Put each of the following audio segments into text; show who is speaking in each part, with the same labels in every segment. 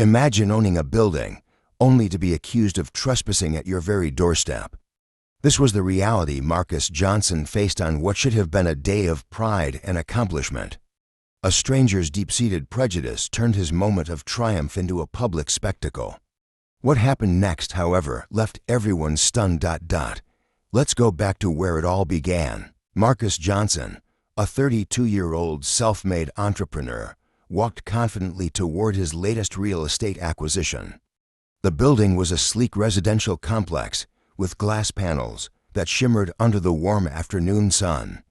Speaker 1: Imagine owning a building, only to be accused of trespassing at your very doorstep. This was the reality Marcus Johnson faced on what should have been a day of pride and accomplishment. A stranger's deep-seated prejudice turned his moment of triumph into a public spectacle. What happened next, however, left everyone stunned. Let's go back to where it all began. Marcus Johnson, a 32-year-old self-made entrepreneur, walked confidently toward his latest real estate acquisition. The building was a sleek residential complex with glass panels that shimmered under the warm afternoon sun.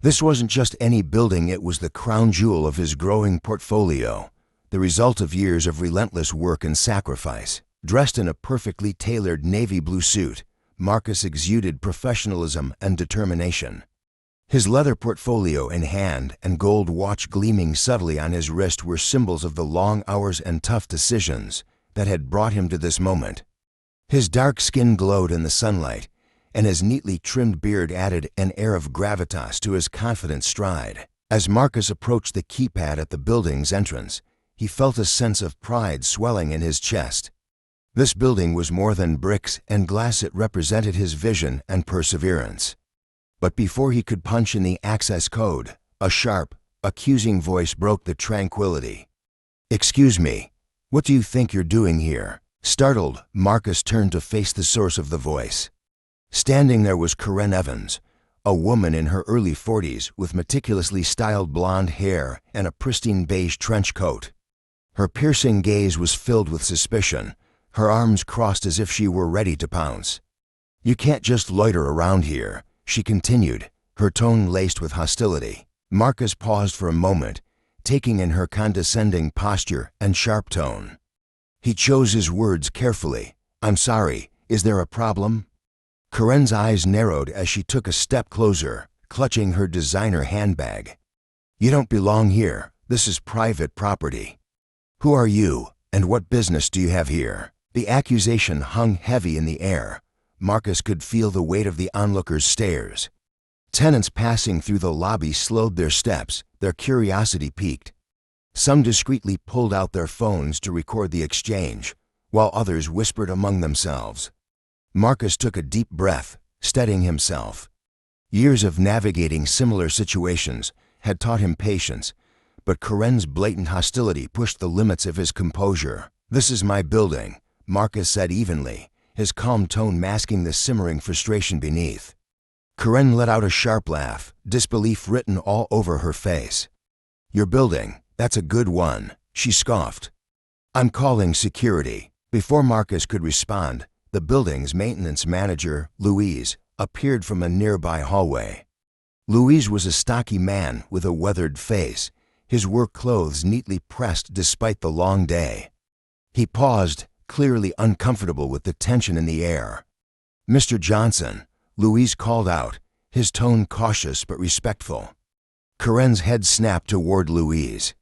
Speaker 1: This wasn't just any building, it was the crown jewel of his growing portfolio, the result of years of relentless work and sacrifice. Dressed in a perfectly tailored navy blue suit, Marcus exuded professionalism and determination. His leather portfolio in hand and gold watch gleaming subtly on his wrist were symbols of the long hours and tough decisions that had brought him to this moment. His dark skin glowed in the sunlight, and his neatly trimmed beard added an air of gravitas to his confident stride. As Marcus approached the keypad at the building's entrance, he felt a sense of pride swelling in his chest. This building was more than bricks and glass, it represented his vision and perseverance. But before he could punch in the access code, a sharp, accusing voice broke the tranquility. "Excuse me, what do you think you're doing here?" Startled, Marcus turned to face the source of the voice. Standing there was Karen Evans, a woman in her early 40s with meticulously styled blonde hair and a pristine beige trench coat. Her piercing gaze was filled with suspicion, her arms crossed as if she were ready to pounce. "You can't just loiter around here," she continued, her tone laced with hostility. Marcus paused for a moment, taking in her condescending posture and sharp tone. He chose his words carefully. "I'm sorry, is there a problem?" Karen's eyes narrowed as she took a step closer, clutching her designer handbag. "You don't belong here. This is private property." "Who are you, and what business do you have here?" The accusation hung heavy in the air. Marcus could feel the weight of the onlookers' stares. Tenants passing through the lobby slowed their steps, their curiosity piqued. Some discreetly pulled out their phones to record the exchange, while others whispered among themselves. Marcus took a deep breath, steadying himself. Years of navigating similar situations had taught him patience, but Karen's blatant hostility pushed the limits of his composure. "This is my building," Marcus said evenly, his calm tone masking the simmering frustration beneath. Karen let out a sharp laugh, disbelief written all over her face. "Your building, that's a good one," she scoffed. "I'm calling security." Before Marcus could respond, the building's maintenance manager, Louise, appeared from a nearby hallway. Louise was a stocky man with a weathered face, his work clothes neatly pressed despite the long day. He paused, clearly uncomfortable with the tension in the air. "Mr. Johnson," Louise called out, his tone cautious but respectful. Karen's head snapped toward Louise.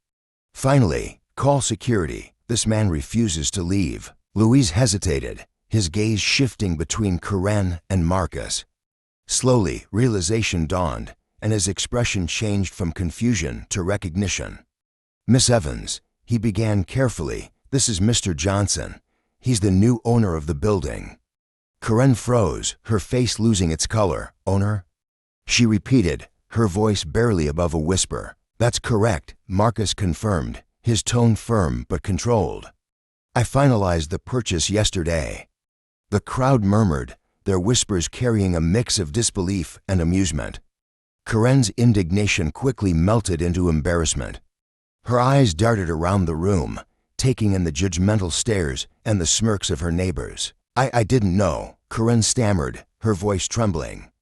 Speaker 1: "Finally, call security. This man refuses to leave." Louise hesitated, his gaze shifting between Karen and Marcus. Slowly, realization dawned, and his expression changed from confusion to recognition. "Miss Evans," he began carefully, "this is Mr. Johnson. He's the new owner of the building." Karen froze, her face losing its color. "Owner?" she repeated, her voice barely above a whisper. "That's correct," Marcus confirmed, his tone firm but controlled. "I finalized the purchase yesterday." The crowd murmured, their whispers carrying a mix of disbelief and amusement. Karen's indignation quickly melted into embarrassment. Her eyes darted around the room, taking in the judgmental stares and the smirks of her neighbors. I didn't know," Karen stammered, her voice trembling.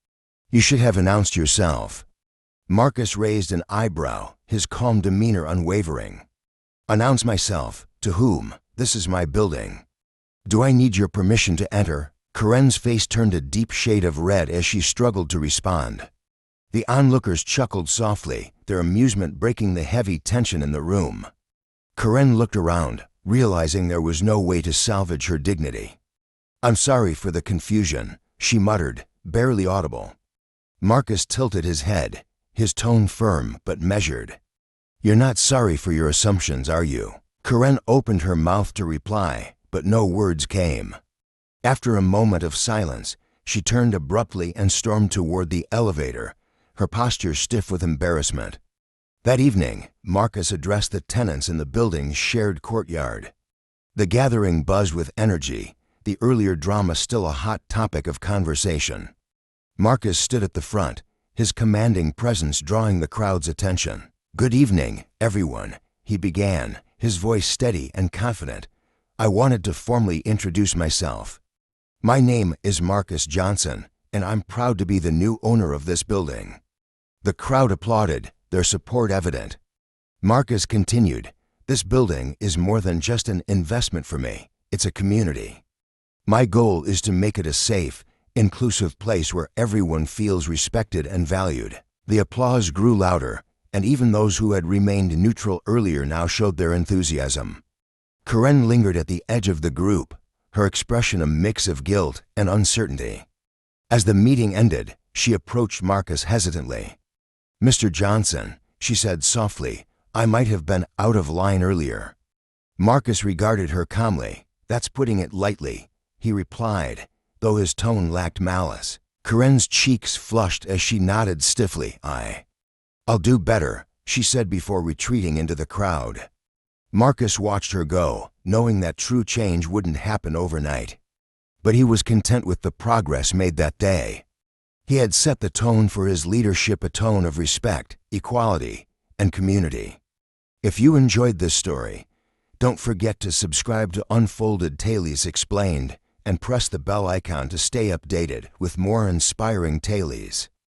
Speaker 1: "You should have announced yourself." Marcus raised an eyebrow, his calm demeanor unwavering. "Announce myself? To whom? This is my building." "Do I need your permission to enter?" Karen's face turned a deep shade of red as she struggled to respond. The onlookers chuckled softly, their amusement breaking the heavy tension in the room. Karen looked around, realizing there was no way to salvage her dignity. "I'm sorry for the confusion," she muttered, barely audible. Marcus tilted his head, his tone firm but measured. "You're not sorry for your assumptions, are you?" Karen opened her mouth to reply, but no words came. After a moment of silence, she turned abruptly and stormed toward the elevator, her posture stiff with embarrassment. That evening, Marcus addressed the tenants in the building's shared courtyard. The gathering buzzed with energy, the earlier drama still a hot topic of conversation. Marcus stood at the front, his commanding presence drawing the crowd's attention. "Good evening, everyone," he began, his voice steady and confident. "I wanted to formally introduce myself. My name is Marcus Johnson, and I'm proud to be the new owner of this building." The crowd applauded, their support evident. Marcus continued, "This building is more than just an investment for me, it's a community. My goal is to make it a safe, inclusive place where everyone feels respected and valued." The applause grew louder, and even those who had remained neutral earlier now showed their enthusiasm. Karen lingered at the edge of the group, her expression a mix of guilt and uncertainty. As the meeting ended, she approached Marcus hesitantly. "Mr. Johnson," she said softly, "I might have been out of line earlier." Marcus regarded her calmly. "That's putting it lightly," he replied, though his tone lacked malice. Karen's cheeks flushed as she nodded stiffly. I'll do better," she said before retreating into the crowd. Marcus watched her go, knowing that true change wouldn't happen overnight. But he was content with the progress made that day. He had set the tone for his leadership, a tone of respect, equality, and community. If you enjoyed this story, don't forget to subscribe to Unfolded Tales Explained and press the bell icon to stay updated with more inspiring tales.